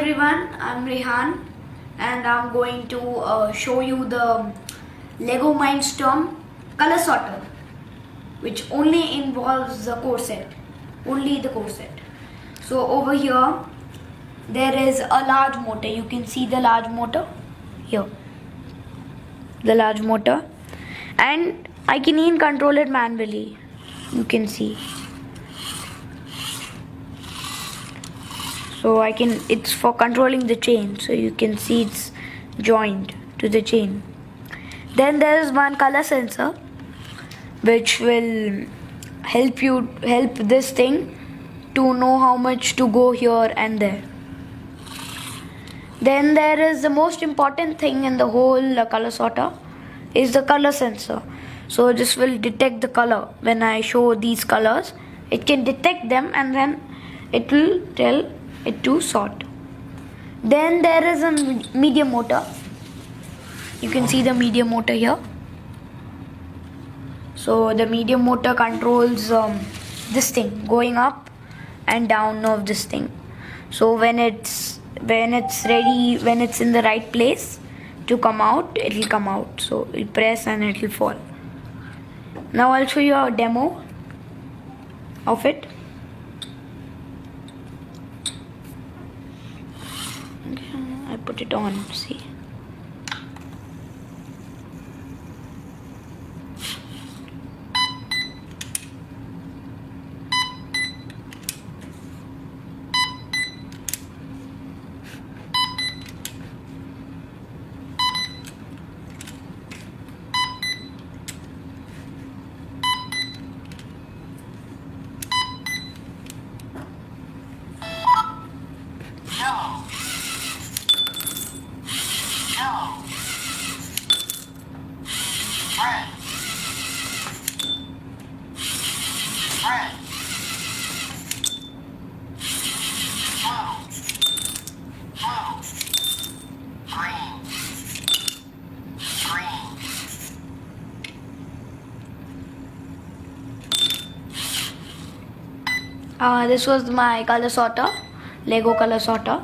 everyone, I'm Rehan and I'm going to show you the Lego Mindstorm color sorter, which only involves the core set, only the core set. So over here there is a large motor. You can see the large motor here, the large motor, and I can even control it manually. You can see. So it's for controlling the chain, so you can see it's joined to the chain. Then there is one color sensor which will help this thing to know how much to go here and there. Then there is the most important thing in the whole color sorter is the color sensor. So this will detect the color. When I show these colors, it can detect them and then it will tell it to sort. Then there is a medium motor. You can see the medium motor here. So the medium motor controls this thing going up and down of this thing. So when it's ready, when it's in the right place to come out, it will come out. So you press and it will fall. Now I'll show you a demo of it. I put it on, see. This was my color sorter, Lego color sorter.